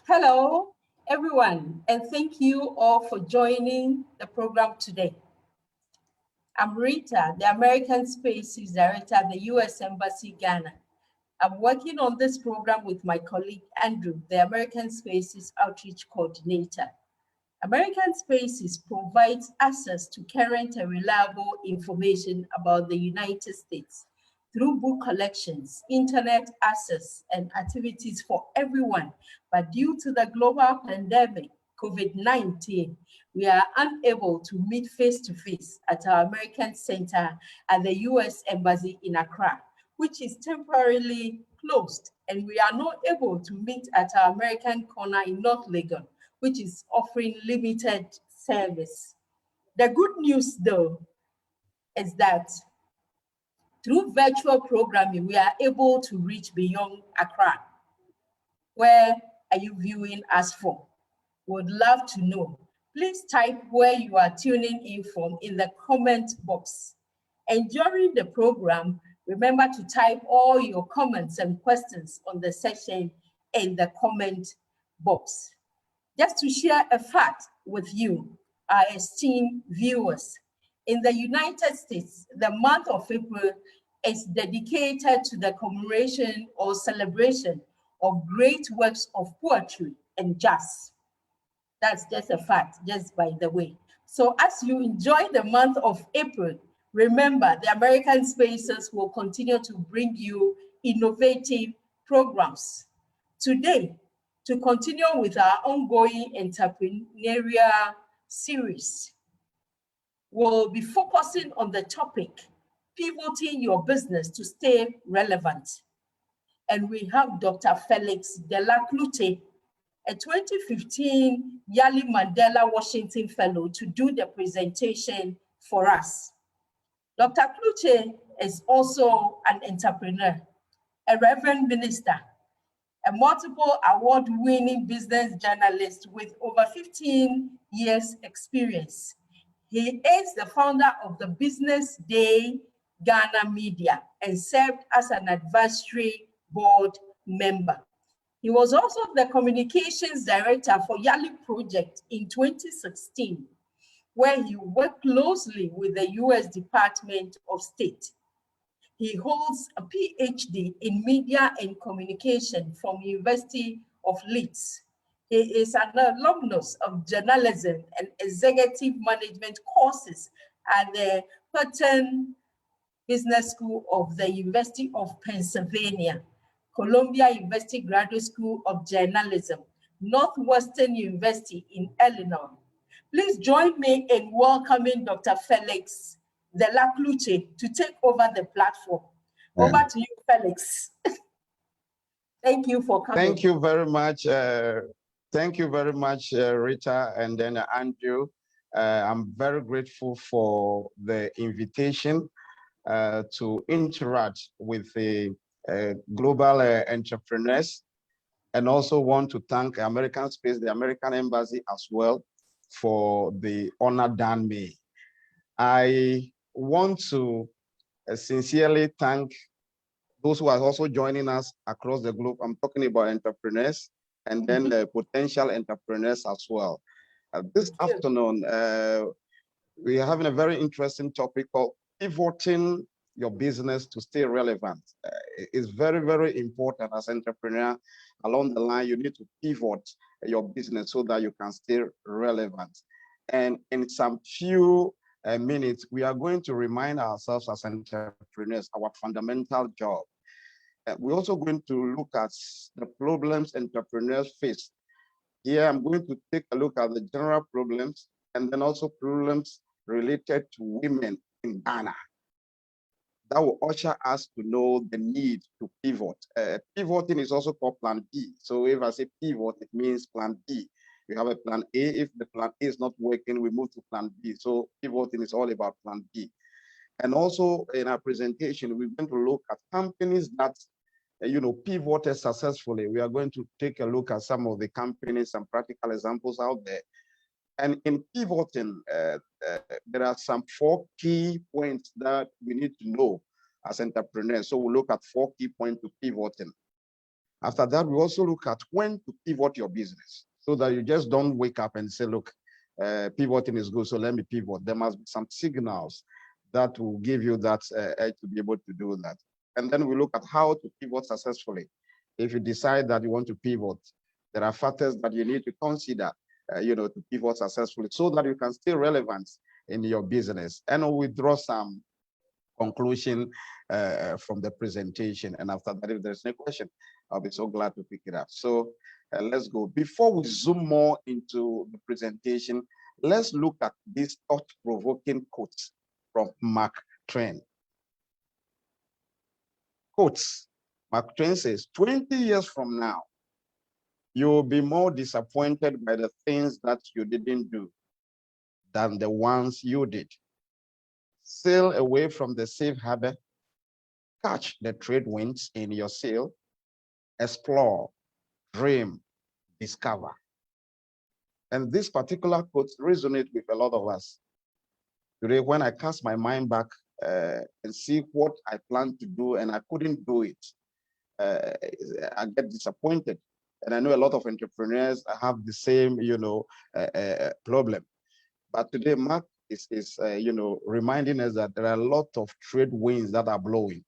Hello, everyone, and thank you all for joining the program today. I'm Rita, the American Spaces Director at the U.S. Embassy, Ghana. I'm working on this program with my colleague, Andrew, the American Spaces Outreach Coordinator. American Spaces provides access to current and reliable information about the United States through book collections, internet access, and activities for everyone. But due to the global pandemic, COVID-19, we are unable to meet face-to-face at our American Center at the U.S. Embassy in Accra, which is temporarily closed, and we are not able to meet at our American Corner in North Legon, which is offering limited service. The good news, though, is that through virtual programming, we are able to reach beyond Accra. Where are you viewing us from? Would love to know. Please type where you are tuning in from in the comment box. And during the program, remember to type all your comments and questions on the section in the comment box. Just to share a fact with you, our esteemed viewers, in the United States, the month of April is dedicated to the commemoration or celebration of great works of poetry and jazz. That's just a fact, just by the way. So as you enjoy the month of April, remember the American Spaces will continue to bring you innovative programs. Today, to continue with our ongoing entrepreneurial series, we'll be focusing on the topic, pivoting your business to stay relevant. And we have Dr. Felix Dela Klutse, a 2015 YALI Mandela Washington Fellow, to do the presentation for us. Dr. Klutse is also an entrepreneur, a reverend minister, a multiple award-winning business journalist with over 15 years experience. He is the founder of the Business Day Ghana Media and served as an advisory board member. He was also the communications director for YALI Project in 2016, where he worked closely with the US Department of State. He holds a PhD in media and communication from University of Leeds. He is an alumnus of journalism and executive management courses at the Plateau Business School of the University of Pennsylvania, Columbia University Graduate School of Journalism, Northwestern University in Illinois. Please join me in welcoming Dr. Felix Dela Klutse to take over the platform. Over to you, Felix. Thank you for coming. Thank you very much. Thank you very much, Rita, and then Andrew. I'm very grateful for the invitation to interact with the global entrepreneurs, and also want to thank American Space, the American Embassy as well, for the honor done me. I want to sincerely thank those who are also joining us across the globe. I'm talking about entrepreneurs and then potential entrepreneurs as well. This afternoon, we are having a very interesting topic called pivoting your business to stay relevant. It's very, very important as an entrepreneur. Along the line, you need to pivot your business so that you can stay relevant. And in some few minutes, we are going to remind ourselves as entrepreneurs our fundamental job. We're also going to look at the problems entrepreneurs face. Here, I'm going to take a look at the general problems and then also problems related to women in Ghana. That will usher us to know the need to pivot. Pivoting is also called plan B. So if I say pivot, it means plan B. We have a plan A. If the plan A is not working, we move to plan B. So pivoting is all about plan B. And also in our presentation, we're going to look at companies that pivoted successfully. We are going to take a look at some of the companies, some practical examples out there. And in pivoting, there are some 4 key points that we need to know as entrepreneurs. So we look at 4 key points to pivoting. After that, we also look at when to pivot your business so that you just don't wake up and say, look, pivoting is good, so let me pivot. There must be some signals that will give you that edge to be able to do that. And then we look at how to pivot successfully. If you decide that you want to pivot, there are factors that you need to consider, to pivot successfully so that you can stay relevant in your business. And we draw some conclusion from the presentation. And after that, if there's no question, I'll be so glad to pick it up. So let's go. Before we zoom more into the presentation, let's look at this thought-provoking quote from Mark Twain. Quotes. Mark Twain says, 20 years from now, you will be more disappointed by the things that you didn't do than the ones you did. Sail away from the safe harbor, catch the trade winds in your sail, explore, dream, discover. And this particular quote resonates with a lot of us. Today, when I cast my mind back and see what I planned to do and I couldn't do it, I get disappointed. And I know a lot of entrepreneurs have the same, problem. But today, Mark is reminding us that there are a lot of trade winds that are blowing.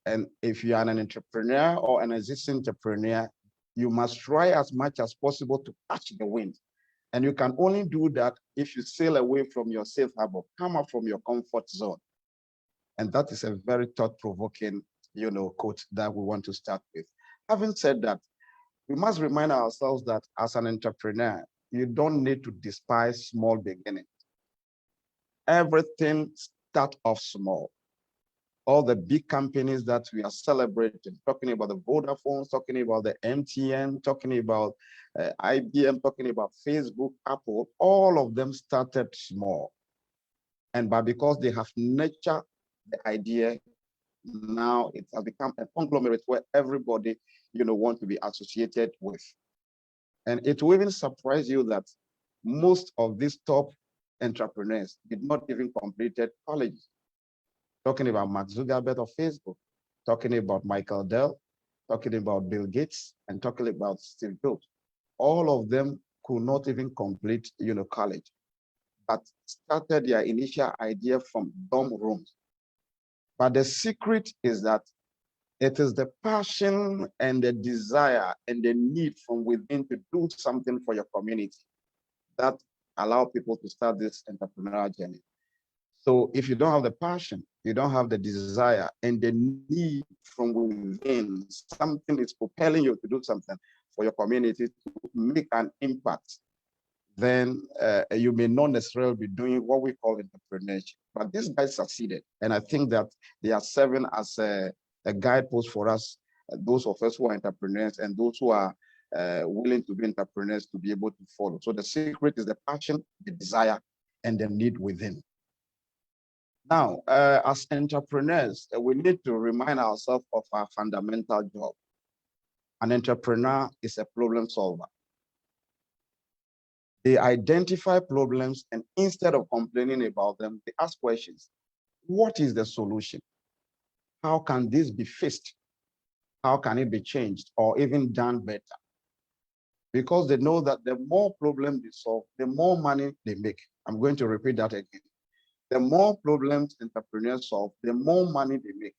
And if you are an entrepreneur or an existing entrepreneur, you must try as much as possible to catch the wind. And you can only do that if you sail away from your safe harbor, come up from your comfort zone. And that is a very thought-provoking, quote that we want to start with. Having said that, we must remind ourselves that as an entrepreneur, you don't need to despise small beginnings. Everything starts off small. All the big companies that we are celebrating, talking about the Vodafone, talking about the MTN, talking about IBM, talking about Facebook, Apple, all of them started small. But because they have nurtured the idea, now it has become a conglomerate where everybody, want to be associated with. And it will even surprise you that most of these top entrepreneurs did not even complete college. Talking about Mark Zuckerberg of Facebook, talking about Michael Dell, talking about Bill Gates, and talking about Steve Jobs. All of them could not even complete, college, but started their initial idea from dorm rooms. But the secret is that it is the passion and the desire and the need from within to do something for your community that allow people to start this entrepreneurial journey. So if you don't have the passion, you don't have the desire and the need from within, something is propelling you to do something for your community to make an impact, then you may not necessarily be doing what we call entrepreneurship. But these guys succeeded. And I think that they are serving as a guidepost for us, those of us who are entrepreneurs and those who are willing to be entrepreneurs to be able to follow. So the secret is the passion, the desire, and the need within. Now, as entrepreneurs, we need to remind ourselves of our fundamental job. An entrepreneur is a problem solver. They identify problems and instead of complaining about them, they ask questions. What is the solution? How can this be fixed? How can it be changed or even done better? Because they know that the more problems they solve, the more money they make. I'm going to repeat that again. The more problems entrepreneurs solve, the more money they make.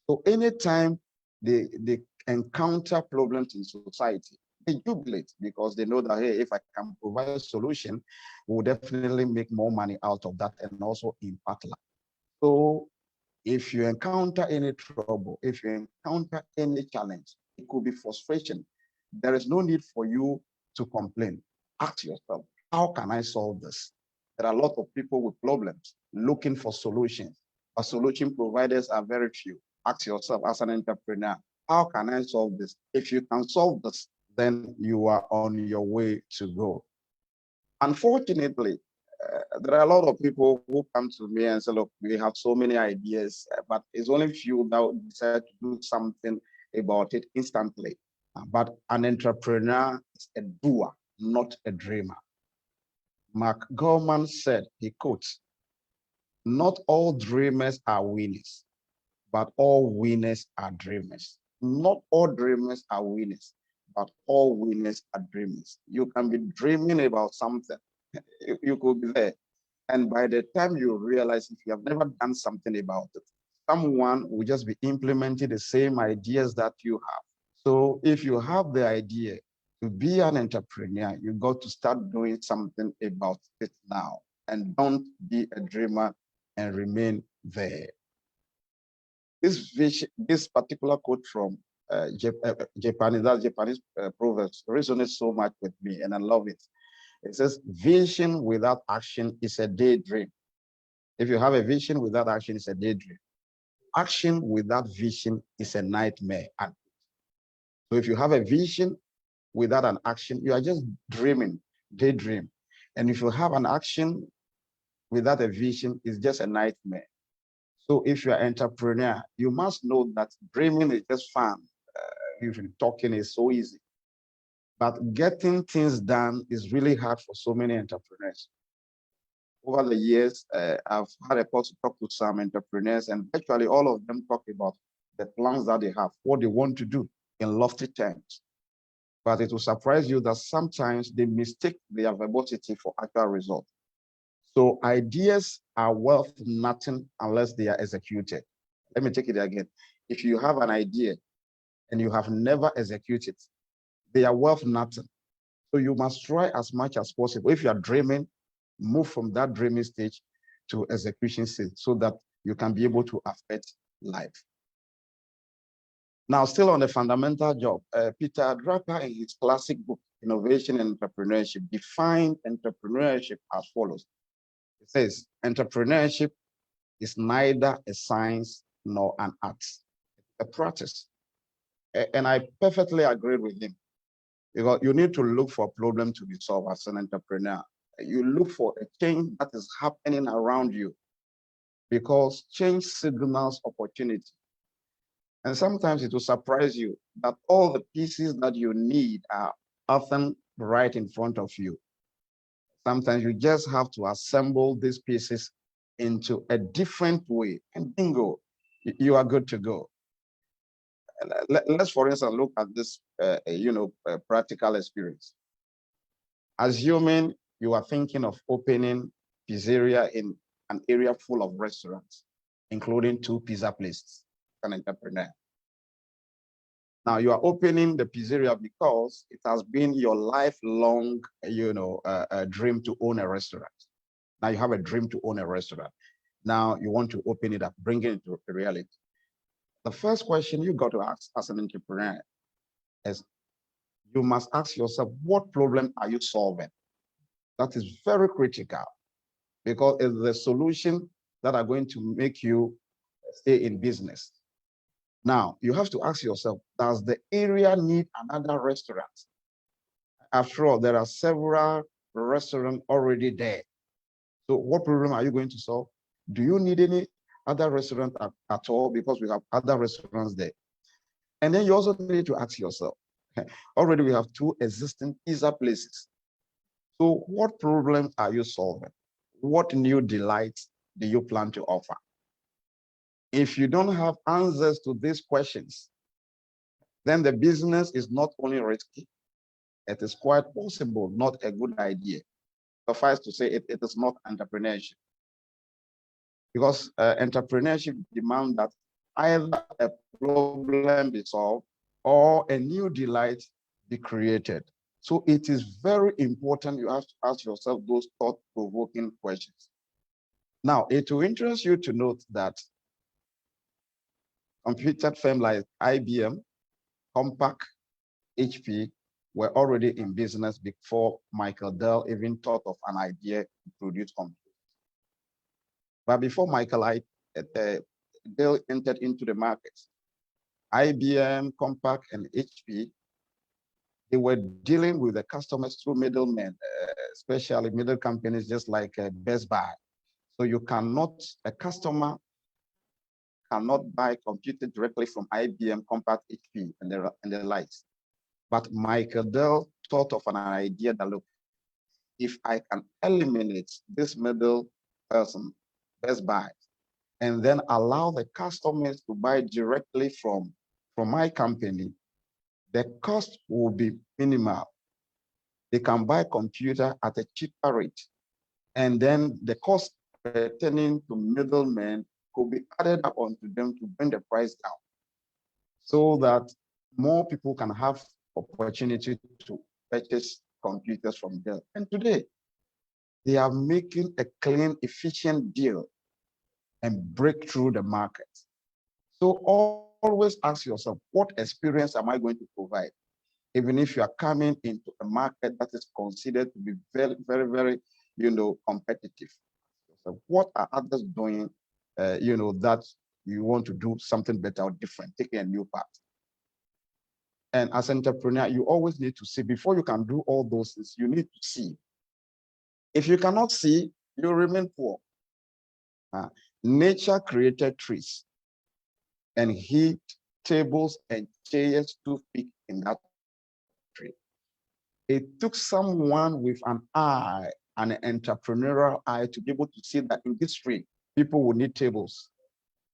So anytime they encounter problems in society, they jubilate because they know that, hey, if I can provide a solution, we'll definitely make more money out of that and also impact life. So if you encounter any trouble, if you encounter any challenge, it could be frustration. There is no need for you to complain. Ask yourself, how can I solve this? There are a lot of people with problems looking for solutions, but solution providers are very few. Ask yourself as an entrepreneur, how can I solve this? If you can solve this, then you are on your way to go. Unfortunately, there are a lot of people who come to me and say, look, we have so many ideas, but it's only few that decide to do something about it instantly. But an entrepreneur is a doer, not a dreamer. Mark Gorman said, he quotes, not all dreamers are winners. but all winners are dreamers. Not all dreamers are winners, but all winners are dreamers. You can be dreaming about something. You could be there. And by the time you realize, if you have never done something about it, someone will just be implementing the same ideas that you have. So if you have the idea to be an entrepreneur, you got to start doing something about it now, and don't be a dreamer and remain there. This particular quote from Japanese proverbs resonates so much with me, and I love it. It says, vision without action is a daydream. If you have a vision without action, it's a daydream. Action without vision is a nightmare. And so if you have a vision without an action, you are just dreaming, daydream. And if you have an action without a vision, it's just a nightmare. So if you're an entrepreneur, you must know that dreaming is just fun. If you're talking is so easy. But getting things done is really hard for so many entrepreneurs. Over the years, I've had a chance to talk to some entrepreneurs, and virtually all of them talk about the plans that they have, what they want to do in lofty terms. But it will surprise you that sometimes they mistake their verbosity for actual results. So ideas are worth nothing unless they are executed. Let me take it again. If you have an idea and you have never executed, they are worth nothing. So you must try as much as possible. If you are dreaming, move from that dreaming stage to execution stage so that you can be able to affect life. Now, still on the fundamental job, Peter Drucker in his classic book, Innovation and Entrepreneurship, defined entrepreneurship as follows. It says, entrepreneurship is neither a science nor an art, a practice. And I perfectly agree with him, because you need to look for a problem to be solved as an entrepreneur. You look for a change that is happening around you, because change signals opportunity. And sometimes it will surprise you that all the pieces that you need are often right in front of you. Sometimes you just have to assemble these pieces into a different way, and bingo, you are good to go. Let's, for instance, look at this, practical experience. Assuming you are thinking of opening pizzeria in an area full of restaurants, including 2 pizza places, an entrepreneur. Now you are opening the pizzeria because it has been your lifelong, dream to own a restaurant. Now you have a dream to own a restaurant. Now you want to open it up, bring it into reality. The first question you got to ask as an entrepreneur is, you must ask yourself, what problem are you solving? That is very critical, because it's the solution that are going to make you stay in business. Now, you have to ask yourself, does the area need another restaurant? After all, there are several restaurants already there. So what problem are you going to solve? Do you need any other restaurant at all? Because we have other restaurants there. And then you also need to ask yourself, already we have 2 existing pizza places. So what problem are you solving? What new delights do you plan to offer? If you don't have answers to these questions, then the business is not only risky, it is quite possible not a good idea. Suffice to say, it is not entrepreneurship. Because entrepreneurship demands that either a problem be solved or a new delight be created. So it is very important you have to ask yourself those thought-provoking questions. Now, it will interest you to note that computer firms like IBM, Compaq, HP were already in business before Michael Dell even thought of an idea to produce computers. But before Dell entered into the market, IBM, Compaq, and HP, they were dealing with the customers through middlemen, especially middle companies just like Best Buy. So a customer cannot buy computer directly from IBM, Compaq, HP, and the likes. But Michael Dell thought of an idea that, look, if I can eliminate this middle person, Best Buy, and then allow the customers to buy directly from my company, the cost will be minimal. They can buy computer at a cheaper rate. And then the cost pertaining to middlemen could be added up onto them to bring the price down so that more people can have opportunity to purchase computers from Dell. And today, they are making a clean, efficient deal and break through the market. So always ask yourself, what experience am I going to provide? Even if you are coming into a market that is considered to be very, very, very, competitive. So what are others doing, that you want to do something better or different, taking a new path? And as an entrepreneur, you always need to see, before you can do all those things, you need to see. If you cannot see, you remain poor. Nature created trees and heat tables and chairs to fit in that tree. It took someone with an eye, an entrepreneurial eye, to be able to see that in this tree, people will need tables,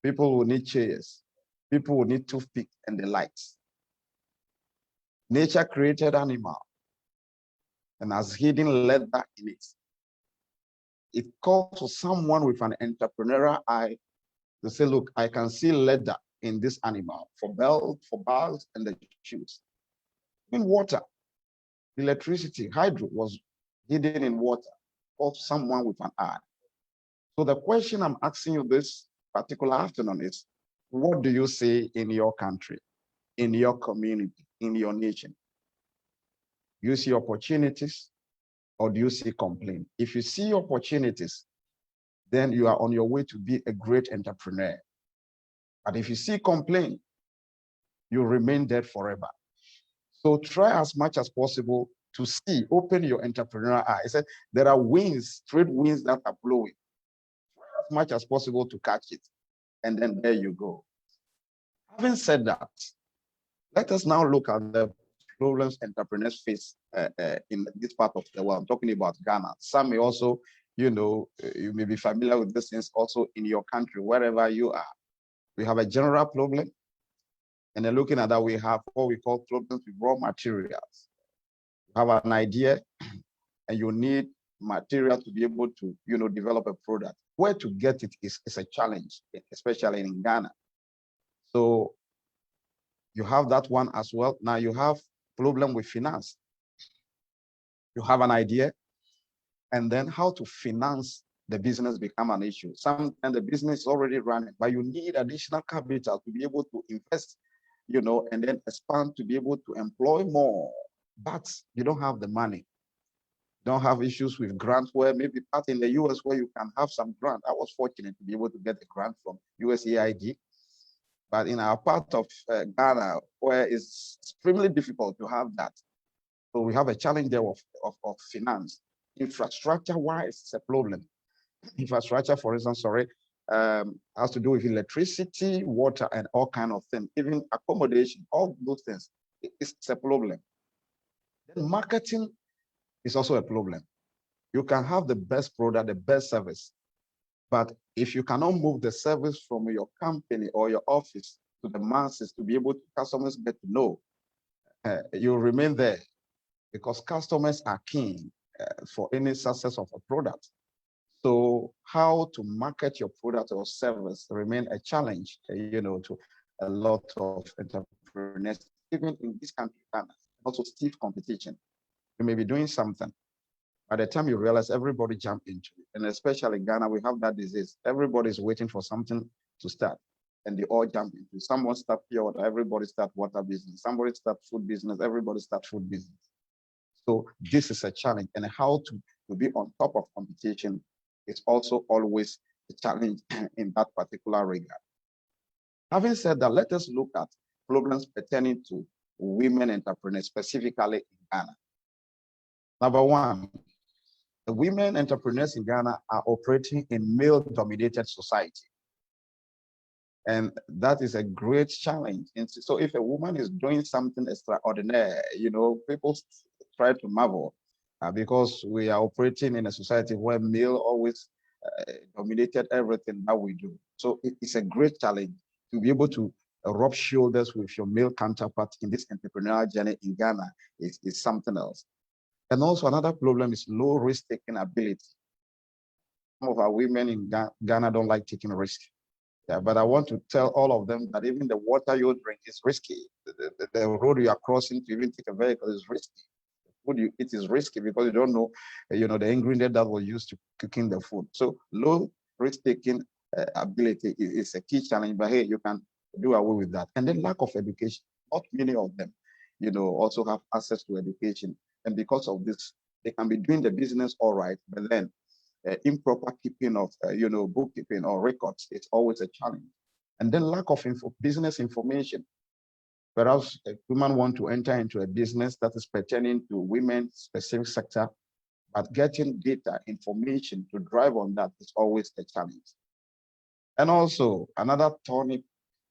people will need chairs, people will need toothpick and the lights. Nature created animal and has hidden leather in it. It calls for someone with an entrepreneurial eye to say, look, I can see leather in this animal for belt, for bags, and the shoes. In water, electricity, hydro was hidden in water, of someone with an eye. So the question I'm asking you this particular afternoon is, what do you see in your country, in your community, in your nation? Do you see opportunities or do you see complaint? If you see opportunities, then you are on your way to be a great entrepreneur. But if you see complaint, you remain dead forever. So try as much as possible to see, open your entrepreneurial eye. I said there are winds, trade winds that are blowing. Try as much as possible to catch it. And then there you go. Having said that, let us now look at the problems entrepreneurs face in this part of the world. I'm talking about Ghana. Some may also, you may be familiar with these things also in your country, wherever you are. We have a general problem. And then looking at that, we have what we call problems with raw materials. You have an idea and you need material to be able to, develop a product. Where to get it is a challenge, especially in Ghana. So you have that one as well. Now you have problem with finance. You have an idea, and then how to finance the business become an issue. Sometimes the business is already running, but you need additional capital to be able to invest, and then expand to be able to employ more. But you don't have the money. Don't have issues with grants where maybe part in the US where you can have some grant. I was fortunate to be able to get a grant from USAID. But in our part of Ghana, where it's extremely difficult to have that. So we have a challenge there of finance. Infrastructure-wise, it's a problem. Infrastructure, for instance, has to do with electricity, water, and all kinds of things. Even accommodation, all those things, it's a problem. Then marketing is also a problem. You can have the best product, the best service, but if you cannot move the service from your company or your office to the masses to be able to customers get to know, you remain there because customers are keen for any success of a product. So how to market your product or service remain a challenge, to a lot of entrepreneurs, even in this country, also stiff competition. You may be doing something. By the time you realize, everybody jump into it. And especially Ghana, we have that disease. Everybody's waiting for something to start. And they all jump into it. Someone start pure water, everybody start water business. Somebody start food business, everybody start food business. So this is a challenge. And how to be on top of competition is also always a challenge in that particular regard. Having said that, let us look at problems pertaining to women entrepreneurs, specifically in Ghana. Number one, the women entrepreneurs in Ghana are operating in male-dominated society. And that is a great challenge. And so if a woman is doing something extraordinary, people try to marvel because we are operating in a society where male always dominated everything that we do. So it's a great challenge to be able to rub shoulders with your male counterpart in this entrepreneurial journey in Ghana is something else. And also another problem is low risk-taking ability. Some of our women in Ghana don't like taking risks. Yeah, but I want to tell all of them that even the water you drink is risky. The road you are crossing to even take a vehicle is risky. Food you eat is risky because you don't know, the ingredient that was used to cooking the food. So low risk-taking ability is a key challenge, but hey, you can do away with that. And then lack of education. Not many of them, also have access to education. And because of this, they can be doing the business all right, but then improper keeping of, bookkeeping or records is always a challenge. And then lack of business information. Perhaps a woman want to enter into a business that is pertaining to women's specific sector, but getting data information to drive on that is always a challenge. And also another thorny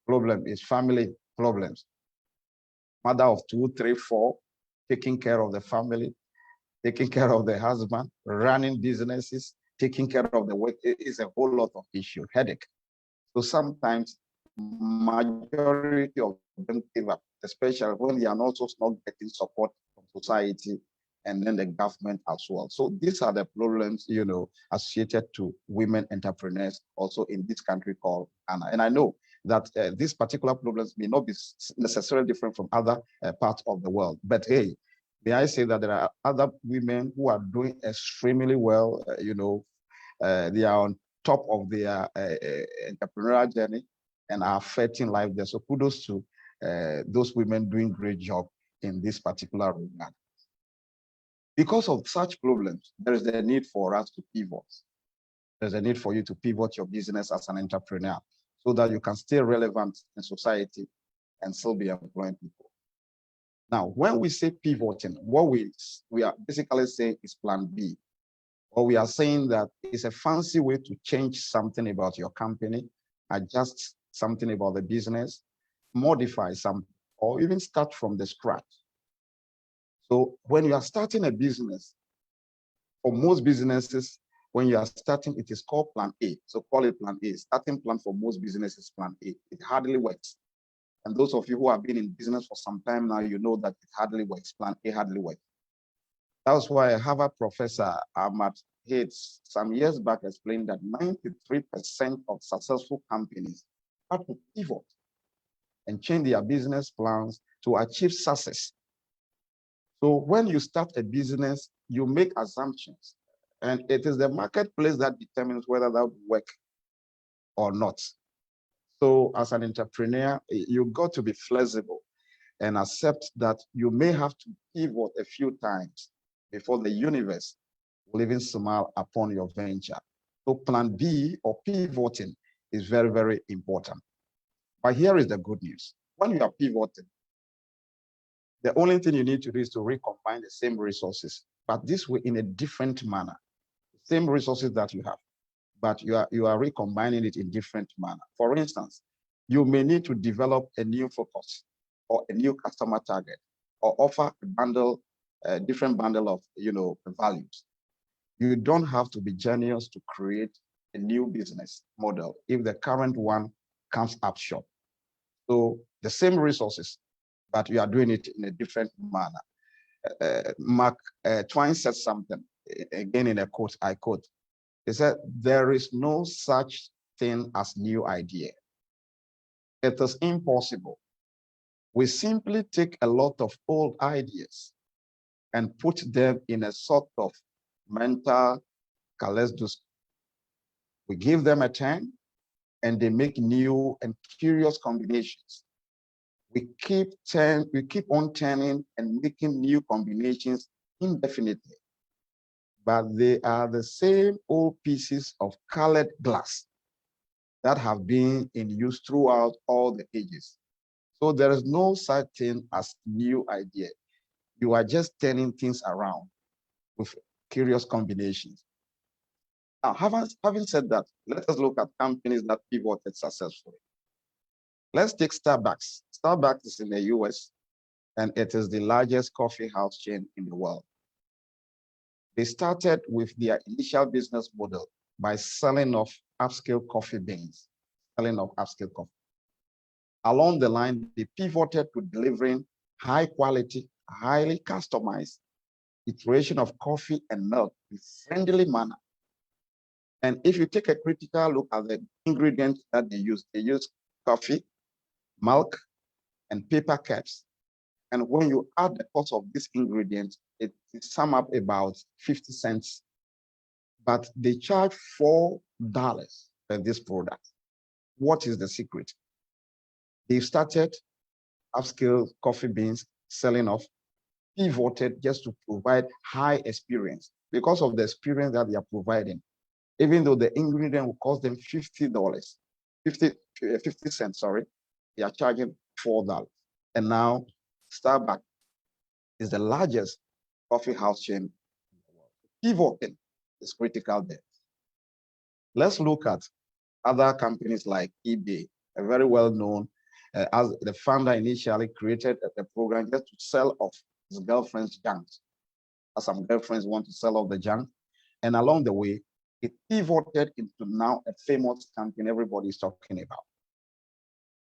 problem is family problems. Mother of 2, 3, 4, taking care of the family, taking care of the husband, running businesses, taking care of the work. It is a whole lot of issue, headache. So sometimes majority of them give up, especially when they are also not getting support from society and then the government as well. So these are the problems, associated to women entrepreneurs also in this country called Ghana. And I know that these particular problems may not be necessarily different from other parts of the world. But hey, may I say that there are other women who are doing extremely well, they are on top of their entrepreneurial journey and are affecting life there. So kudos to those women doing great job in this particular regard. Because of such problems, there is a need for us to pivot. There's a need for you to pivot your business as an entrepreneur so that you can stay relevant in society and still be employing people. Now, when we say pivoting, what we are basically saying is plan B. Or we are saying that it's a fancy way to change something about your company, adjust something about the business, modify some, or even start from the scratch. So when you are starting a business, for most businesses, when you are starting, it is called plan A. So call it plan A. Starting plan for most businesses, plan A. It hardly works. And those of you who have been in business for some time now, you know that it hardly works. Plan A hardly works. That's why a Harvard professor, Ahmad Hayes, some years back explained that 93% of successful companies have to pivot and change their business plans to achieve success. So when you start a business, you make assumptions, and it is the marketplace that determines whether that will work or not. So as an entrepreneur, you got to be flexible and accept that you may have to pivot a few times before the universe will even smile upon your venture. So plan B or pivoting is very, very important. But here is the good news. When you are pivoting, the only thing you need to do is to recombine the same resources, but this way in a different manner. Same resources that you have, but you are recombining it in different manner. For instance, you may need to develop a new focus or a new customer target or offer a bundle, a different bundle of values. You don't have to be genius to create a new business model if the current one comes up short. So the same resources, but you are doing it in a different manner. Mark Twain said something, again in a quote, I quote, he said, "There is no such thing as new idea. It is impossible. We simply take a lot of old ideas and put them in a sort of mental kaleidoscope. We give them a turn and they make new and curious combinations. We keep on turning and making new combinations indefinitely. But they are the same old pieces of colored glass that have been in use throughout all the ages. So there is no such thing as new idea. You are just turning things around with curious combinations." Now, having said that, let us look at companies that pivoted successfully. Let's take Starbucks. Starbucks is in the US, and it is the largest coffee house chain in the world. They started with their initial business model by selling off upscale coffee beans, selling off upscale coffee. Along the line, they pivoted to delivering high quality, highly customized iteration of coffee and milk in a friendly manner. And if you take a critical look at the ingredients that they use coffee, milk, and paper cups. And when you add the cost of these ingredients, it sums up about 50 cents. But they charge $4 for this product. What is the secret? They started upscale coffee beans selling off, pivoted just to provide high experience because of the experience that they are providing. Even though the ingredient will cost them $50, 50 cents, sorry, they are charging $4. And now Starbucks is the largest coffee house chain in the world. Pivoting is critical there. Let's look at other companies like eBay, a very well-known, as the founder initially created a program just to sell off his girlfriend's junk. As some girlfriends want to sell off the junk. And along the way, it pivoted into now a famous company everybody is talking about.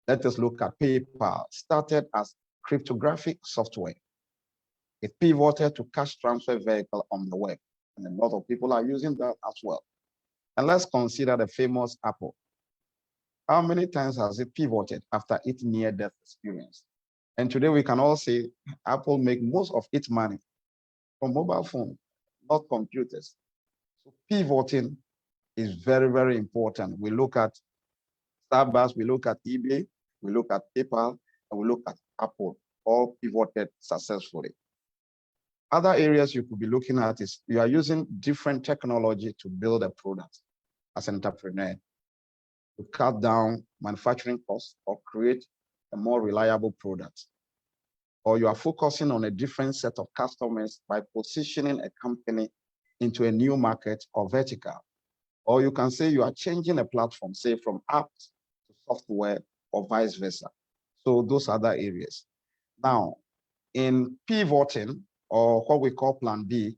Let us look at PayPal. Started as cryptographic software. It pivoted to cash transfer vehicle on the web. And a lot of people are using that as well. And let's consider the famous Apple. How many times has it pivoted after its near-death experience? And today we can all say Apple makes most of its money from mobile phones, not computers. So pivoting is very, very important. We look at Starbucks, we look at eBay, we look at PayPal, and we look at Apple, all pivoted successfully. Other areas you could be looking at is you are using different technology to build a product as an entrepreneur to cut down manufacturing costs or create a more reliable product. Or you are focusing on a different set of customers by positioning a company into a new market or vertical. Or you can say you are changing a platform, say from apps to software or vice versa. So those are other areas. Now, in pivoting, or what we call plan B,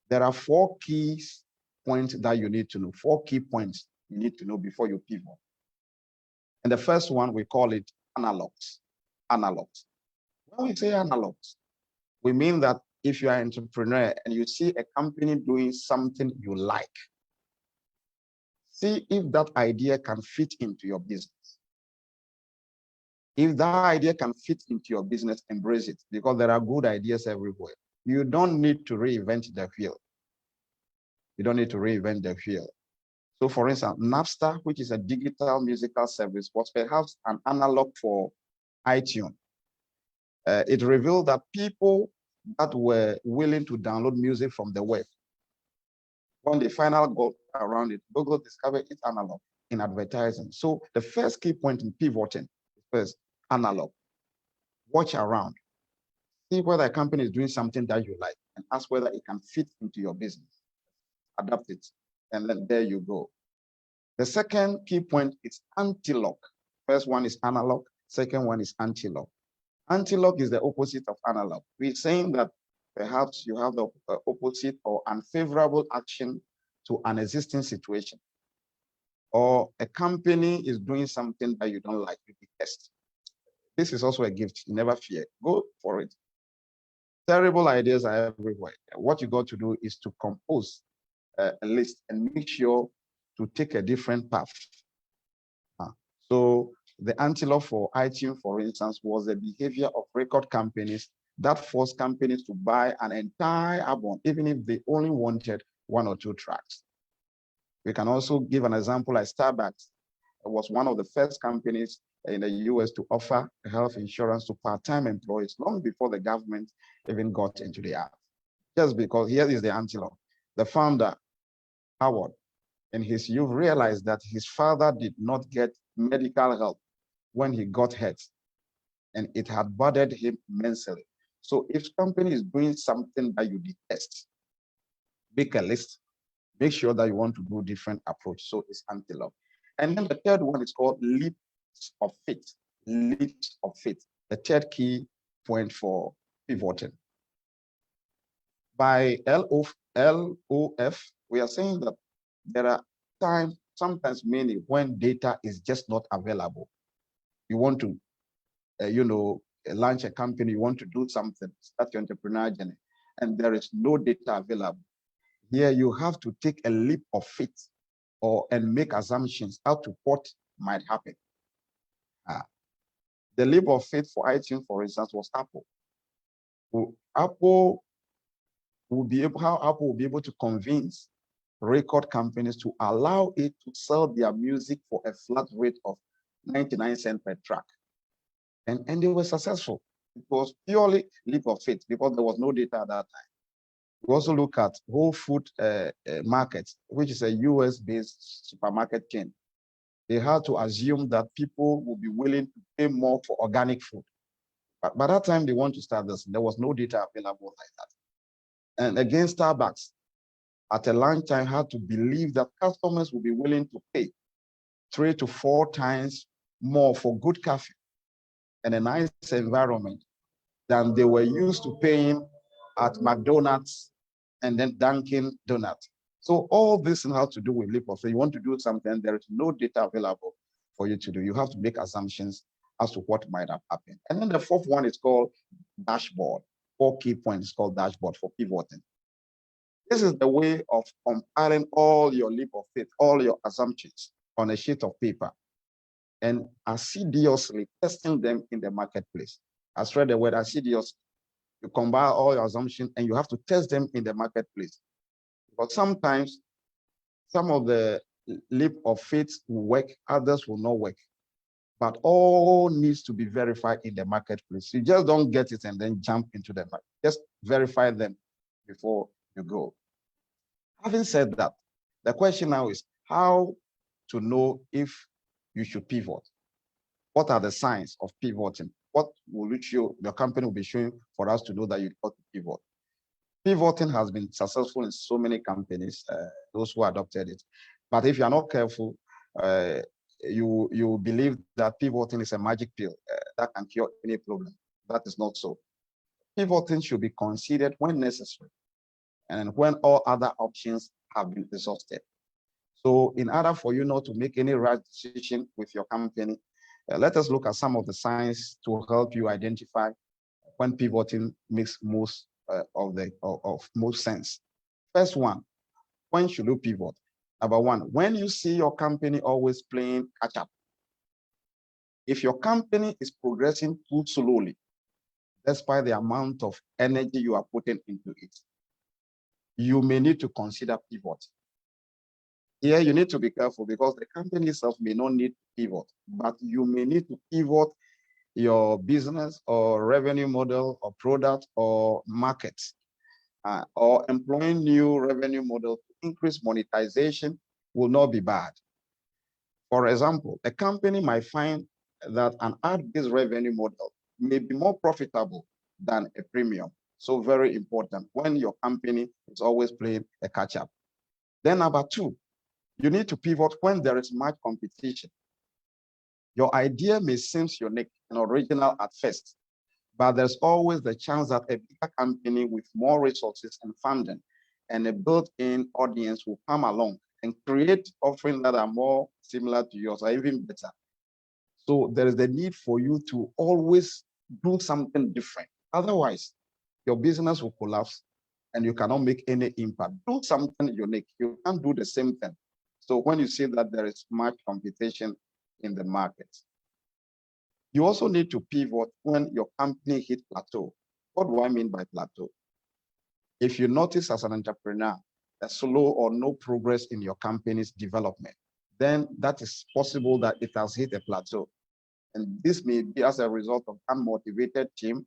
there are 4 key points that you need to know, 4 key points you need to know before you pivot. And the first one, we call it analogs. Analogs. When we say analogs, we mean that if you are an entrepreneur and you see a company doing something you like, see if that idea can fit into your business. If that idea can fit into your business, embrace it, because there are good ideas everywhere. You don't need to reinvent the wheel. You don't need to reinvent the wheel. So for instance, Napster, which is a digital musical service, was perhaps an analog for iTunes. It revealed that people that were willing to download music from the web, when they finally got around it, Google discovered it's analog in advertising. So the first key point in pivoting is first analog. Watch around. See whether a company is doing something that you like and ask whether it can fit into your business. Adapt it, and then there you go. The second key point is anti-lock. First one is analog, second one is anti-lock. Anti-lock is the opposite of analog. We're saying that perhaps you have the opposite or unfavorable action to an existing situation. Or a company is doing something that you don't like, you detest. This is also a gift, never fear, go for it. Terrible ideas are everywhere. What you got to do is to compose a list and make sure to take a different path. So the antelope for iTunes, for instance, was the behavior of record companies that forced companies to buy an entire album, even if they only wanted 1 or 2 tracks. We can also give an example like Starbucks. It was one of the first companies in the US to offer health insurance to part-time employees long before the government even got into the act. Just because here is the antelope. The founder, Howard, in his youth realized that his father did not get medical help when he got hurt, and it had bothered him immensely. So if company is doing something that you detest, make a list, make sure that you want to do different approach. So it's antelope. And then the third one is called leaps of faith. Leaps of faith, the third key point for pivoting. By LOF, we are saying that there are sometimes mainly when data is just not available. You want to, launch a company, you want to do something, start your entrepreneurial journey, and there is no data available. Here you have to take a leap of faith and make assumptions as to what might happen. The leap of faith for iTunes, for instance, was Apple. Apple will be able to convince record companies to allow it to sell their music for a flat rate of 99 cents per track. And they were successful. It was purely leap of faith because there was no data at that time. We also look at Whole Food Market, which is a US-based supermarket chain. They had to assume that people would be willing to pay more for organic food. But by that time, they want to start this. There was no data available like that. And again, Starbucks, at a long time, had to believe that customers would be willing to pay 3 to 4 times more for good coffee and a nice environment than they were used to paying at McDonald's and then Dunkin' Donuts. So all this has to do with leap of faith. You want to do something, there is no data available for you to do. You have to make assumptions as to what might have happened. And then the fourth one is called dashboard. 4 key points called dashboard for pivoting. This is the way of compiling all your leap of faith, all your assumptions on a sheet of paper and assiduously testing them in the marketplace. I read the word assiduously. You combine all your assumptions and you have to test them in the marketplace. But sometimes some of the leap of faith will work, others will not work. But all needs to be verified in the marketplace. You just don't get it and then jump into the market. Just verify them before you go. Having said that, the question now is how to know if you should pivot. What are the signs of pivoting? What will your company will be showing for us to know that you've got to pivot? Pivoting has been successful in so many companies, those who adopted it. But if you are not careful, you believe that pivoting is a magic pill that can cure any problem. That is not so. Pivoting should be considered when necessary and when all other options have been exhausted. So in order for you not to make any rash decision with your company, let us look at some of the signs to help you identify when pivoting makes most most sense. First one, when should you pivot? Number one, when you see your company always playing catch up. If your company is progressing too slowly, despite the amount of energy you are putting into it, you may need to consider pivot. Here, you need to be careful because the company itself may not need to pivot, but you may need to pivot your business or revenue model or product or market, or employing new revenue model to increase monetization will not be bad. For example, a company might find that an ad-based revenue model may be more profitable than a premium. So very important when your company is always playing a catch-up. Then number two, you need to pivot when there is much competition. Your idea may seem unique and original at first, but there's always the chance that a bigger company with more resources and funding and a built-in audience will come along and create offerings that are more similar to yours or even better. So there is the need for you to always do something different. Otherwise, your business will collapse and you cannot make any impact. Do something unique. You can't do the same thing. So when you see that there is much competition in the market, you also need to pivot when your company hit plateau. What do I mean by plateau? If you notice as an entrepreneur a slow or no progress in your company's development, then that is possible that it has hit a plateau. And this may be as a result of unmotivated team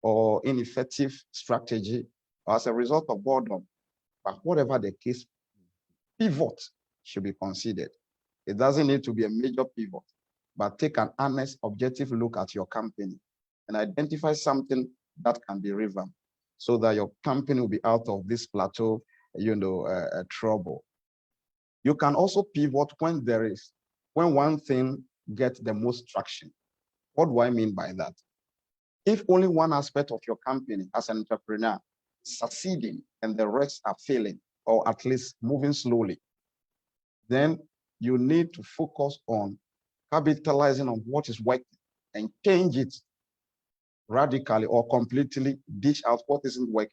or ineffective strategy or as a result of boredom. But whatever the case, pivot should be considered. It doesn't need to be a major pivot, but take an honest, objective look at your company and identify something that can be revamped so that your company will be out of this plateau, trouble. You can also pivot when one thing gets the most traction. What do I mean by that? If only one aspect of your company as an entrepreneur is succeeding and the rest are failing, or at least moving slowly, then you need to focus on capitalizing on what is working and change it radically or completely, dish out what isn't working.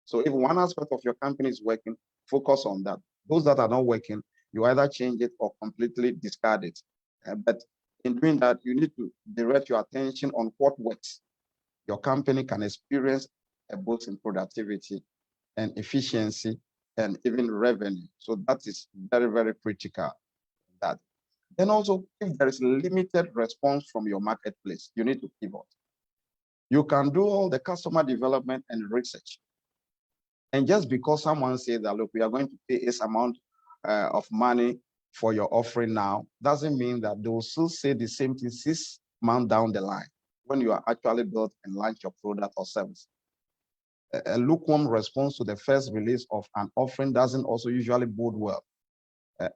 So if one aspect of your company is working, focus on that. Those that are not working, you either change it or completely discard it. But in doing that, you need to direct your attention on what works. Your company can experience a boost in productivity and efficiency and even revenue. So that is very, very critical. That. Then also, if there is limited response from your marketplace, you need to pivot. You can do all the customer development and research. And just because someone says that, look, we are going to pay this amount of money for your offering now, doesn't mean that they will still say the same thing 6 months down the line when you are actually built and launch your product or service. A lukewarm response to the first release of an offering doesn't also usually bode well.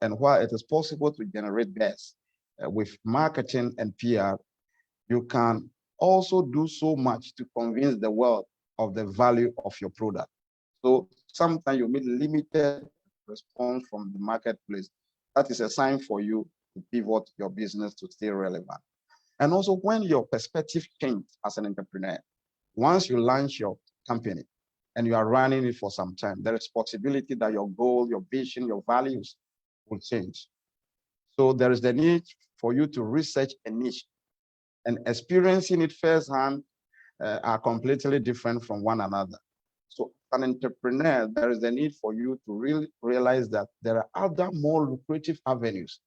And while it is possible to generate buzz with marketing and PR, you can also do so much to convince the world of the value of your product. So sometimes you meet limited response from the marketplace. That is a sign for you to pivot your business to stay relevant. And also when your perspective changes as an entrepreneur, once you launch your company and you are running it for some time, there is possibility that your goal, your vision, your values will change. So there is the need for you to research a niche, and experiencing it firsthand are completely different from one another. So as an entrepreneur, there is the need for you to really realize that there are other more lucrative avenues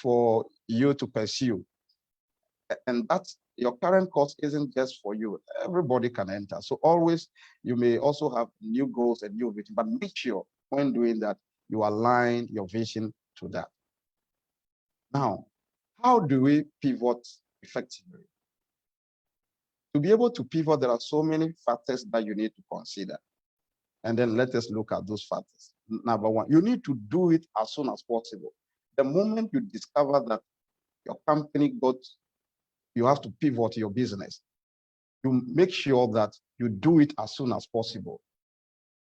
for you to pursue. And that's your current course isn't just for you. Everybody can enter. So always, you may also have new goals and new vision, but make sure when doing that, you align your vision to that. Now, how do we pivot effectively? To be able to pivot, there are so many factors that you need to consider. And then let us look at those factors. Number one, you need to do it as soon as possible. The moment you discover that your company you have to pivot your business, you make sure that you do it as soon as possible.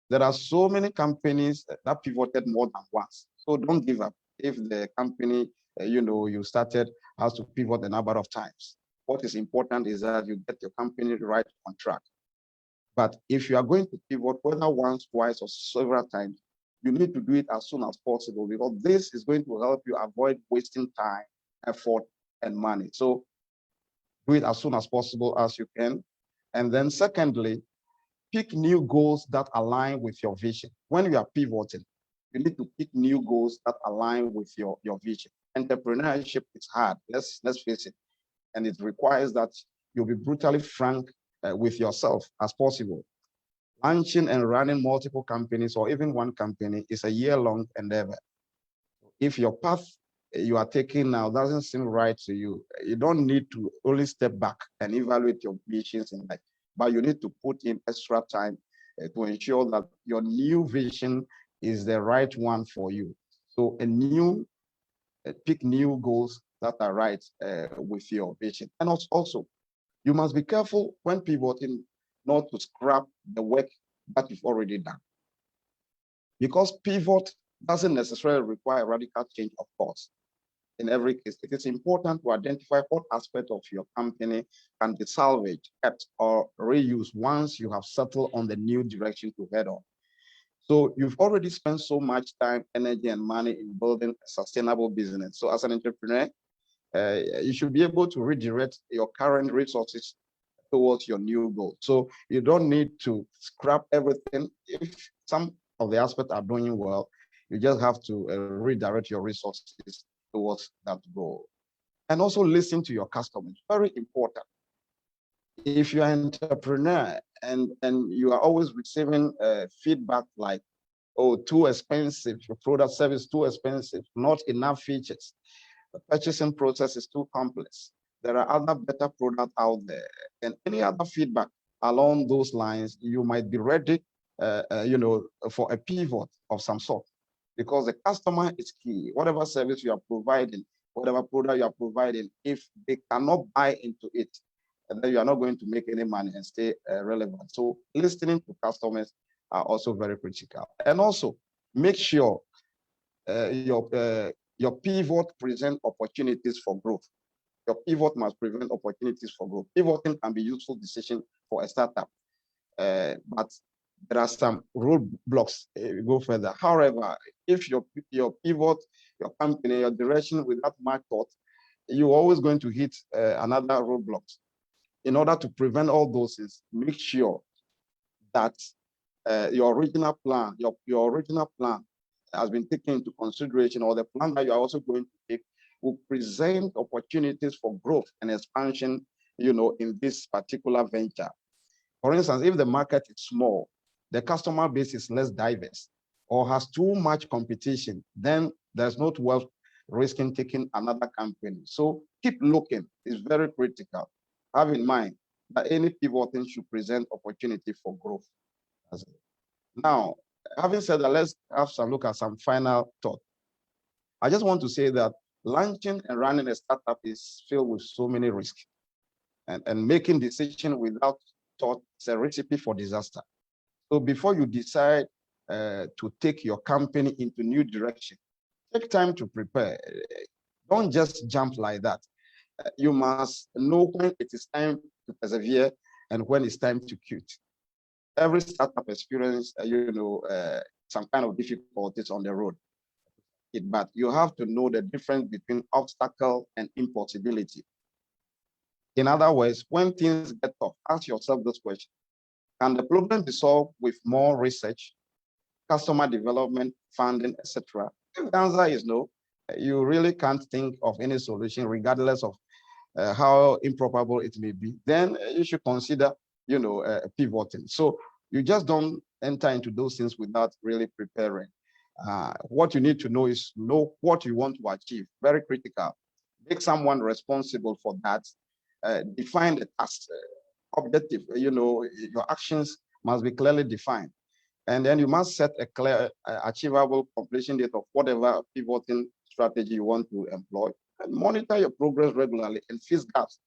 There are so many companies that pivoted more than once. So don't give up. If the company, you started has to pivot a number of times. What is important is that you get your company right on track. But if you are going to pivot, whether once, twice, or several times, you need to do it as soon as possible, because this is going to help you avoid wasting time, effort, and money. So do it as soon as possible as you can. And then secondly, pick new goals that align with your vision. When you are pivoting, you need to pick new goals that align with your vision. Entrepreneurship is hard, let's face it. And it requires that you'll be brutally frank with yourself as possible. Launching and running multiple companies or even one company is a year-long endeavor. If your path you are taking now doesn't seem right to you, you don't need to only step back and evaluate your visions in life, but you need to put in extra time to ensure that your new vision is the right one for you. So pick new goals that are right with your vision. And also, you must be careful when pivoting not to scrap the work that you've already done. Because pivot doesn't necessarily require radical change, of course. In every case, it is important to identify what aspect of your company can be salvaged, kept, or reused once you have settled on the new direction to head on. So you've already spent so much time, energy, and money in building a sustainable business. So as an entrepreneur, you should be able to redirect your current resources towards your new goal. So you don't need to scrap everything. If some of the aspects are doing well, you just have to redirect your resources towards that goal. And also listen to your customers, very important. If you're an entrepreneur and you are always receiving feedback like, oh, too expensive, your product service too expensive, not enough features, the purchasing process is too complex, there are other better products out there, and any other feedback along those lines, you might be ready for a pivot of some sort, because the customer is key. Whatever service you are providing, whatever product you are providing, if they cannot buy into it, then you are not going to make any money and stay relevant. So listening to customers are also very critical. And also make sure your pivot present opportunities for growth. Your pivot must prevent opportunities for growth. Pivoting can be useful decision for a startup, but there are some roadblocks. Go further. However, if your pivot, your company, your direction without much thought, you're always going to hit another roadblock. In order to prevent all those things, make sure that your original plan, your original plan has been taken into consideration, or the plan that you are also going to take will present opportunities for growth and expansion, in this particular venture. For instance, if the market is small, the customer base is less diverse, or has too much competition, then there's not worth risking taking another company. So keep looking. It's very critical. Have in mind that any pivoting should present opportunity for growth. Now, having said that, let's have some look at some final thought. I just want to say that launching and running a startup is filled with so many risks, and making decisions without thought is a recipe for disaster. So before you decide to take your company into new direction, take time to prepare. Don't just jump like that. You must know when it is time to persevere and when it's time to quit. Every startup experience, some kind of difficulties on the road. But you have to know the difference between obstacle and impossibility. In other words, when things get tough, ask yourself this question: can the problem be solved with more research, customer development, funding, etc.? If the answer is no, you really can't think of any solution, regardless of how improbable it may be. Then you should consider, pivoting. So you just don't enter into those things without really preparing. What you need to know is know what you want to achieve. Very critical. Make someone responsible for that. Define the task, objective. Your actions must be clearly defined. And then you must set a clear, achievable completion date of whatever pivoting strategy you want to employ. And monitor your progress regularly and fix gaps,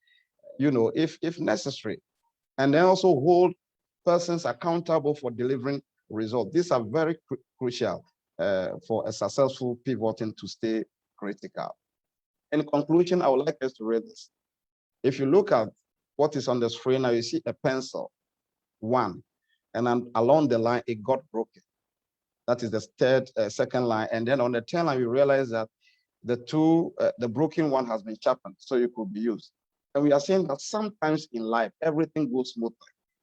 if necessary. And then also hold persons accountable for delivering results. These are very crucial for a successful pivoting to stay critical. In conclusion, I would like us to read this. If you look at what is on the screen now, you see a pencil, one, and then along the line, it got broken. That is the second line. And then on the 10 line, you realize that the broken one has been sharpened, so it could be used. And we are saying that sometimes in life, everything goes smoothly.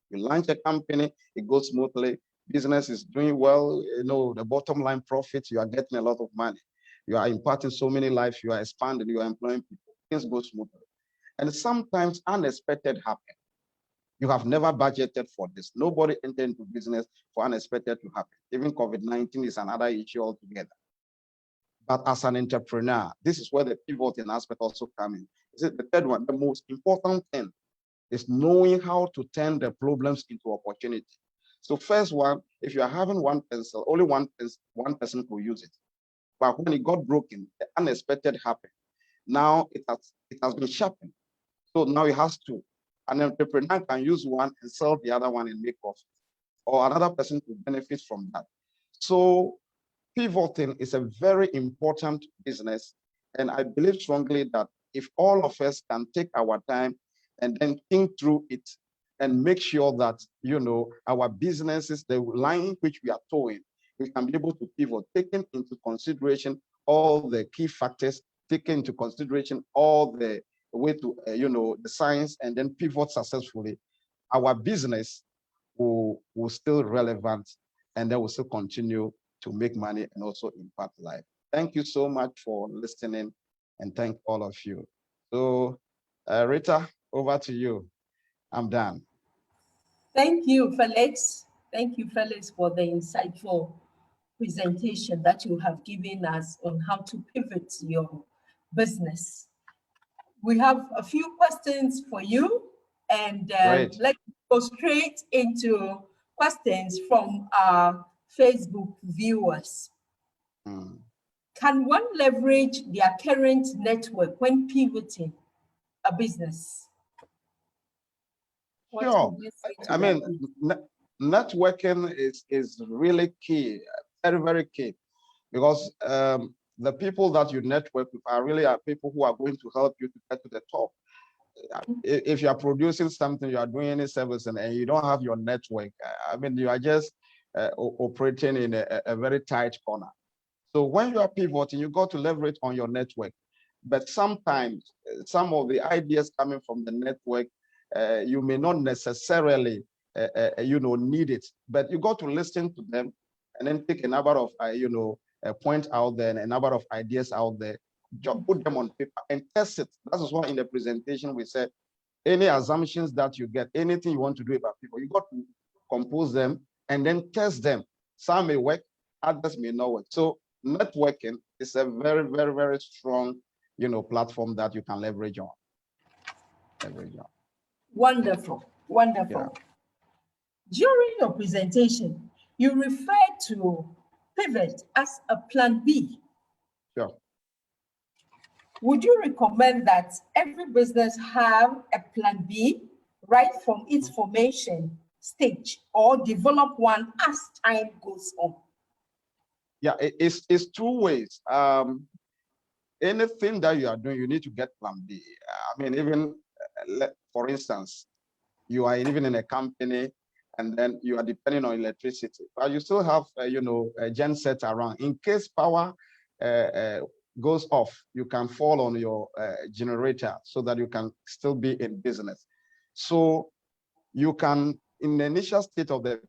You launch a company, it goes smoothly. Business is doing well, the bottom line profits, you are getting a lot of money. You are imparting so many lives, you are expanding, you are employing people. Things go smoothly. And sometimes unexpected happen. You have never budgeted for this. Nobody entered into business for unexpected to happen. Even COVID-19 is another issue altogether. But as an entrepreneur, this is where the pivoting aspect also comes in. This is the third one. The most important thing is knowing how to turn the problems into opportunity. So first one, if you are having one pencil, only one person will use it. But when it got broken, the unexpected happened. Now it has been sharpened. So now it has to. An entrepreneur can use one and sell the other one and make profit, or another person to benefit from that. So pivoting is a very important business. And I believe strongly that if all of us can take our time and then think through it and make sure that, our businesses, the line which we are towing, we can be able to pivot, taking into consideration all the key factors, taking into consideration all the way to, the science, and then pivot successfully, our business will still relevant, and then will still continue to make money and also impact life. Thank you so much for listening, and thank all of you. So, Rita, over to you. I'm done. Thank you, Felix. Thank you, Felix, for the insightful presentation that you have given us on how to pivot your business. We have a few questions for you, and let's go straight into questions from our Facebook viewers. Can one leverage their current network when pivoting a business? Sure. I mean, networking is really key, very, very key. because the people that you network with are really people who are going to help you to get to the top. If you are producing something, you are doing any service, and you don't have your network, I mean, you are just operating in a very tight corner. So when you are pivoting, you got to leverage on your network. But sometimes some of the ideas coming from the network, you may not necessarily, need it, but you got to listen to them and then take a number of, points out there and a number of ideas out there, just put them on paper and test it. That is why in the presentation we said, any assumptions that you get, anything you want to do about people, you got to compose them and then test them. Some may work, others may not work. So networking is a very, very, very strong, platform that you can leverage on. Wonderful, wonderful. Yeah. During your presentation, you referred to pivot as a plan B. Sure. Would you recommend that every business have a plan B right from its formation stage, or develop one as time goes on? Yeah, it's two ways. Anything that you are doing, you need to get plan B. I mean, even for instance, you are even in a company and then you are depending on electricity, but you still have, a genset around. In case power goes off, you can fall on your generator so that you can still be in business. So you can, in the initial state of the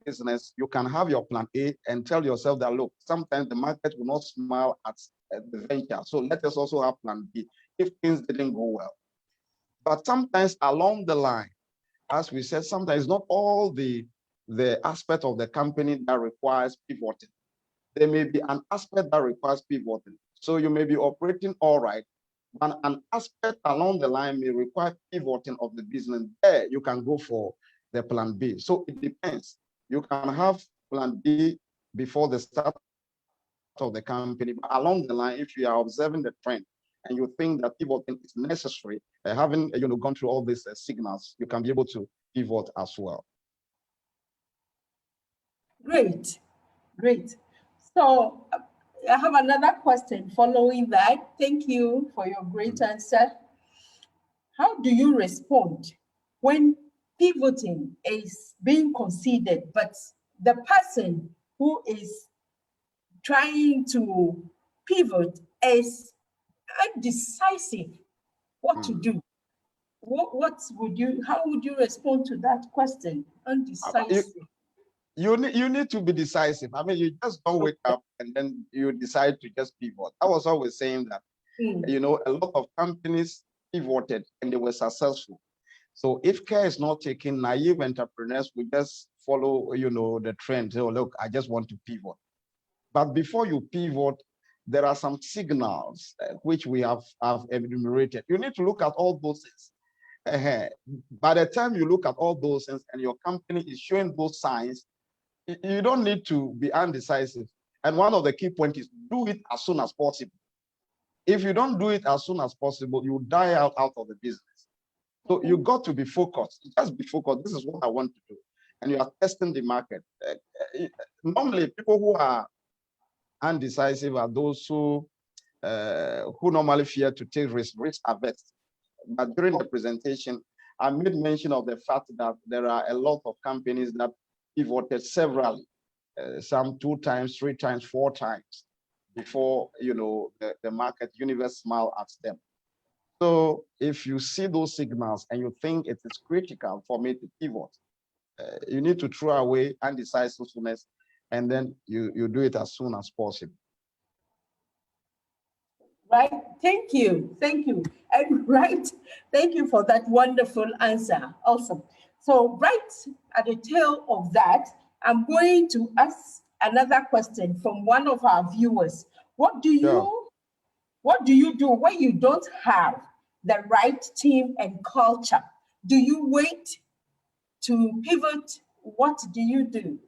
business, you can have your plan A and tell yourself that, look, sometimes the market will not smile at the venture. So let us also have plan B if things didn't go well. But sometimes along the line, as we said, sometimes not all the aspect of the company that requires pivoting. There may be an aspect that requires pivoting. So you may be operating all right, but an aspect along the line may require pivoting of the business. There you can go for the plan B. So it depends. You can have plan B before the start of the company, but along the line, if you are observing the trend and you think that pivoting is necessary, having gone through all these signals, you can be able to pivot as well. Great, great. So I have another question following that. Thank you for your great answer. How do you respond when pivoting is being considered, but the person who is trying to pivot is undecisive what to do? How would you respond to that question? Undecisive. You need to be decisive. I mean, you just don't wake up and then you decide to just pivot. I was always saying that, a lot of companies pivoted and they were successful. So if care is not taken, naive entrepreneurs will just follow, the trend. So look, I just want to pivot. But before you pivot, there are some signals which we have enumerated. You need to look at all those things. By the time you look at all those things and your company is showing those signs, you don't need to be undecisive. And one of the key points is do it as soon as possible. If you don't do it as soon as possible, you die out of the business. So you got to be focused. Just be focused. This is what I want to do. And you are testing the market. Normally, people who are undecisive are those who normally fear to take risk averse. But during the presentation, I made mention of the fact that there are a lot of companies that pivoted severally, some 2 times, 3 times, 4 times before the market universe smile at them. So if you see those signals and you think it is critical for me to pivot, you need to throw away undecisiveness and then you do it as soon as possible. Right, thank you. And right, thank you for that wonderful answer. Awesome. So right at the tail of that, I'm going to ask another question from one of our viewers. What do you do when you don't have the right team and culture? Do you wait to pivot? What do you do?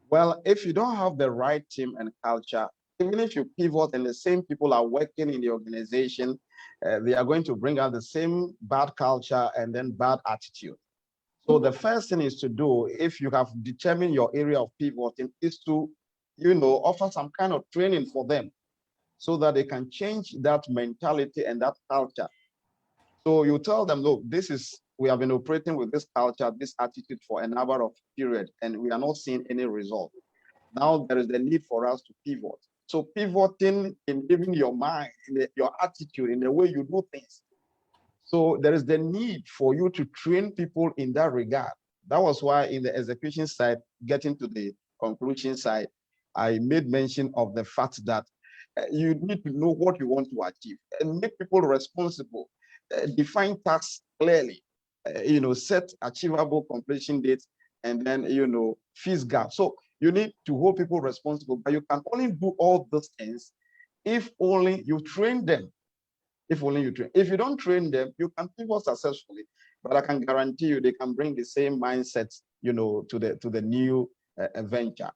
Well, if you don't have the right team and culture, even if you pivot and the same people are working in the organization, they are going to bring out the same bad culture and then bad attitude. So the first thing is to do, if you have determined your area of pivoting, is to offer some kind of training for them so that they can change that mentality and that culture. So you tell them, look, we have been operating with this culture, this attitude for a number of periods, and we are not seeing any result. Now there is the need for us to pivot. So pivoting in even your mind, your attitude, in the way you do things. So there is the need for you to train people in that regard. That was why in the execution side, getting to the conclusion side, I made mention of the fact that you need to know what you want to achieve and make people responsible, define tasks clearly, set achievable completion dates, and then, fees gap. So you need to hold people responsible, but you can only do all those things if only you train them. If only you train. If you don't train them, you can pivot successfully, but I can guarantee you they can bring the same mindset, to the new venture,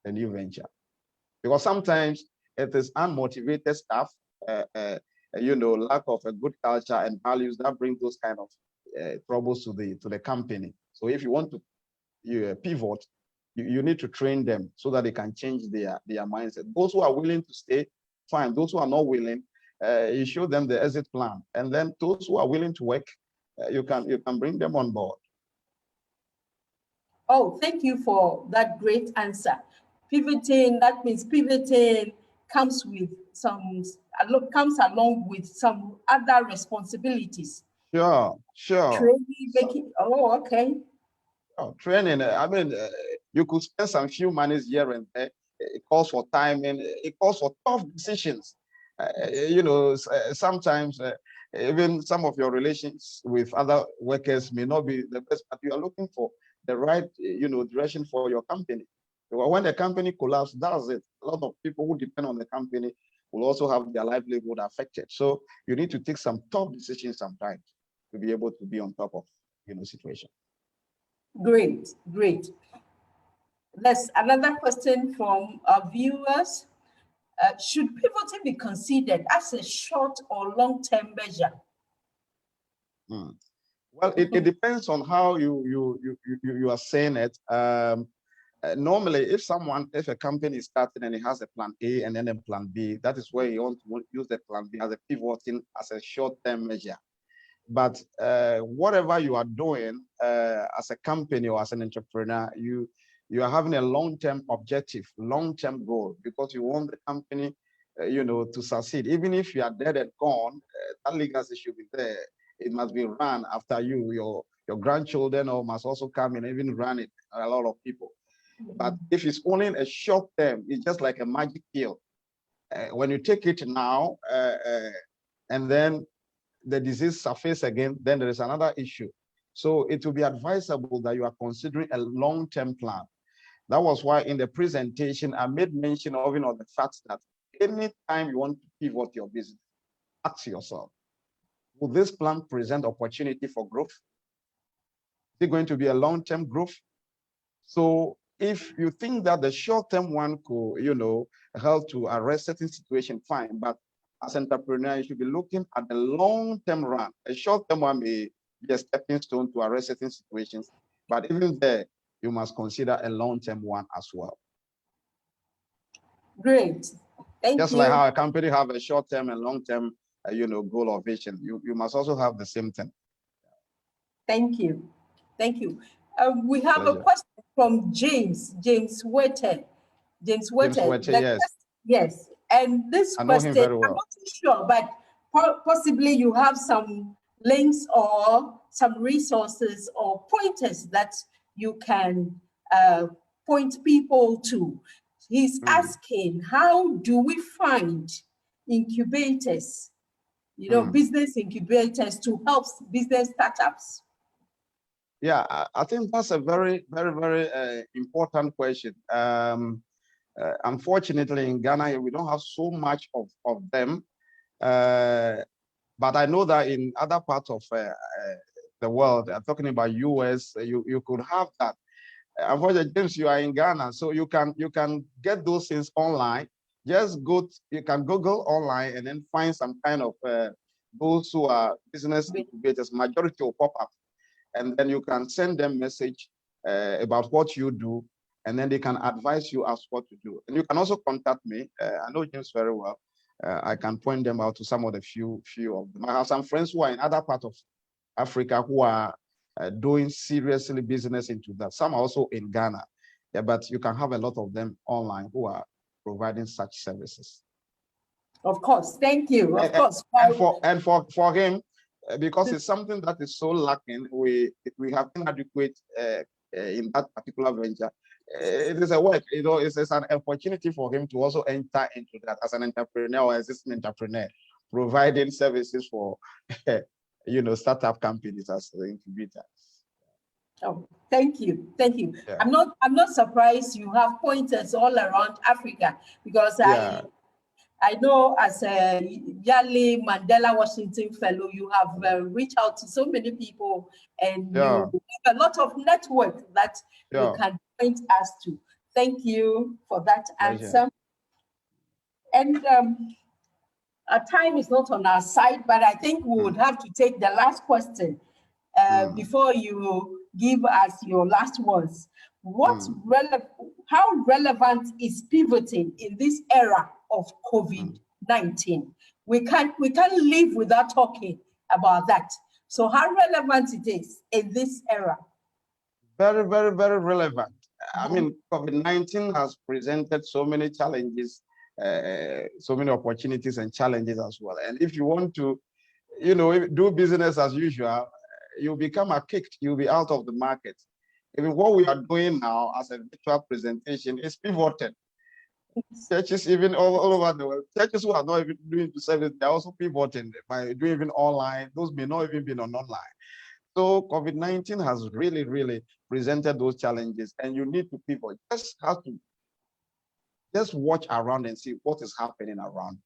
the new venture. Because sometimes it is unmotivated staff, lack of a good culture and values that bring those kind of troubles to the company. So if you want to pivot, you need to train them so that they can change their mindset. Those who are willing to stay, fine. Those who are not willing, you show them the exit plan, and then those who are willing to work, you can bring them on board. Oh, thank you for that great answer. Pivoting, that means pivoting comes along with some other responsibilities. Sure. Training, making, okay. Training, you could spend some few monies here and there. It calls for time and it calls for tough decisions. Sometimes even some of your relations with other workers may not be the best, but you are looking for the right, direction for your company. When the company collapses, that's it. A lot of people who depend on the company will also have their livelihood affected. So you need to take some tough decisions sometimes to be able to be on top of, situation. Great. There's another question from our viewers. Should pivoting be considered as a short or long-term measure? Well, it depends on how you are saying it. Normally, if a company is starting and it has a plan A and then a plan B, that is where you want to use the plan B as a pivoting as a short-term measure. But whatever you are doing as a company or as an entrepreneur, you are having a long-term objective, long-term goal, because you want the company, to succeed. Even if you are dead and gone, that legacy should be there. It must be run after you. Your grandchildren must also come and even run it. A lot of people. But if it's only a short term, it's just like a magic pill. When you take it now, and then the disease surfaces again, then there is another issue. So it will be advisable that you are considering a long-term plan. That was why in the presentation, I made mention of the fact that anytime you want to pivot your business, ask yourself, will this plan present opportunity for growth? Is it going to be a long-term growth? So if you think that the short-term one could, help to arrest certain situation, fine. But as an entrepreneur, you should be looking at the long-term run. A short-term one may be a stepping stone to arrest certain situations, but even there, you must consider a long-term one as well. Great, thank you. Just like how a company have a short-term and long-term, goal or vision, you must also have the same thing. Thank you. We have Pleasure. A question from James Wette. James Wette, yes. And this question, I'm not too sure, but possibly you have some links or some resources or pointers that you can point people to. He's asking, how do we find incubators, business incubators to help business startups? Yeah, I think that's a very, very, very important question. Unfortunately, in Ghana, we don't have so much of them. But I know that in other parts of the world, I'm talking about US, you could have that. Unfortunately, James, you are in Ghana, so you can get those things online. Just you can Google online and then find some kind of those who are business incubators. Majority will pop up. And then you can send them message about what you do. and then they can advise you as what to do. And you can also contact me. I know James very well. I can point them out to some of the few of them. I have some friends who are in other parts of Africa who are doing seriously business into that. Some are also in Ghana. Yeah, but you can have a lot of them online who are providing such services. Of course, thank you. Of course. And for him, because it's something that is so lacking, we have inadequate in that particular venture. It is a work, it's an opportunity for him to also enter into that as an entrepreneur or existing entrepreneur, providing services for startup companies as the incubator. Oh, thank you. Yeah. I'm not surprised you have pointers all around Africa, because yeah. I know as a YALI Mandela Washington Fellow, you have reached out to so many people, and yeah. You have a lot of network that yeah. You can point us to. Thank you for that answer. And our time is not on our side, but I think we would have to take the last question before you give us your last words. How relevant is pivoting in this era of COVID-19? We can't live without talking about that. So how relevant it is in this era? Very, very, very relevant. I mean, COVID-19 has presented so many challenges, so many opportunities and challenges as well. And if you want to, do business as usual, you become kicked, you'll be out of the market. Even what we are doing now as a virtual presentation is pivoted. Churches, even all over the world, churches who are not even doing the service, they're also pivoting by doing even online. Those may not even be on online. So COVID-19 has really, really presented those challenges, and you need to pivot. Just watch around and see what is happening around.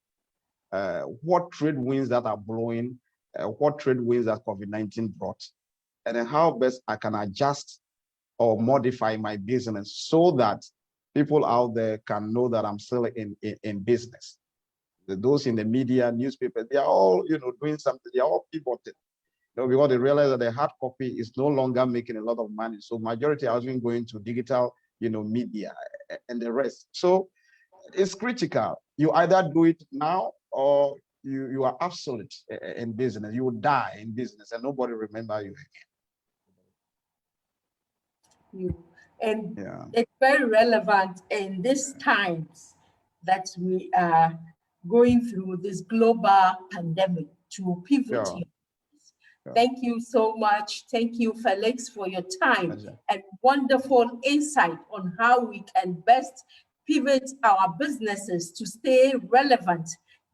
What trade winds that are blowing, what trade winds that COVID-19 brought, and then how best I can adjust or modify my business so that people out there can know that I'm still in business. Those in the media, newspapers, they are all, doing something. They are all pivoting, because they realize that the hard copy is no longer making a lot of money. So majority are even going to digital, media and the rest. So it's critical. You either do it now or you are obsolete in business. You will die in business and nobody remember you again. And yeah. It's very relevant in these times that we are going through this global pandemic to pivot. Yeah. Yeah. Thank you so much. Thank you, Felix, for your time and wonderful insight on how we can best pivot our businesses to stay relevant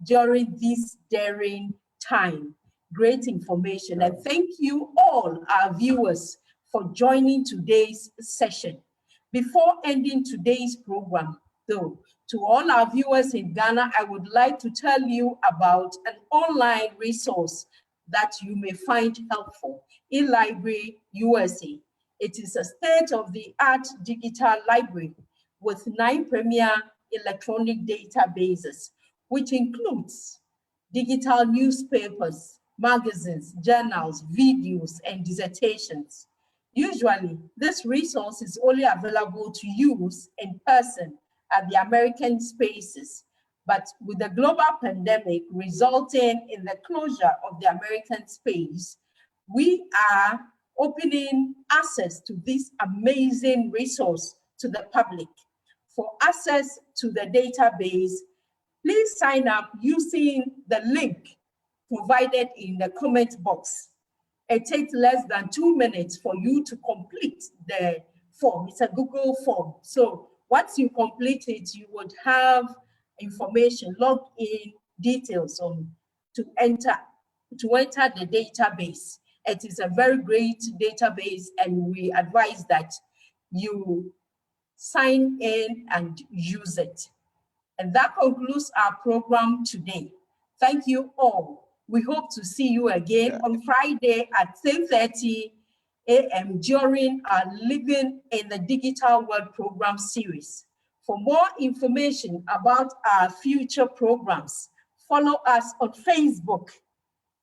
during this daring time. Great information. Yeah. And thank you all our viewers for joining today's session. Before ending today's program, though, to all our viewers in Ghana, I would like to tell you about an online resource that you may find helpful, eLibrary USA. It is a state-of-the-art digital library with 9 premier electronic databases, which includes digital newspapers, magazines, journals, videos, and dissertations. Usually, this resource is only available to use in person at the American spaces, but with the global pandemic resulting in the closure of the American space, we are opening access to this amazing resource to the public. For access to the database, please sign up using the link provided in the comment box. It takes less than 2 minutes for you to complete the form. It's a Google form. So once you complete it, you would have information, login details to enter the database. It is a very great database, and we advise that you sign in and use it. And that concludes our program today. Thank you all. We hope to see you again on Friday at 10:30 a.m. during our Living in the Digital World program series. For more information about our future programs, follow us on Facebook,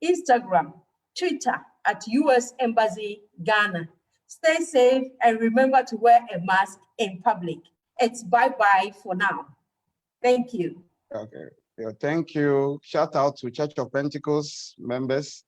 Instagram, Twitter at US Embassy Ghana. Stay safe and remember to wear a mask in public. It's bye-bye for now. Thank you. Okay. Yeah, thank you. Shout out to Church of Pentecost members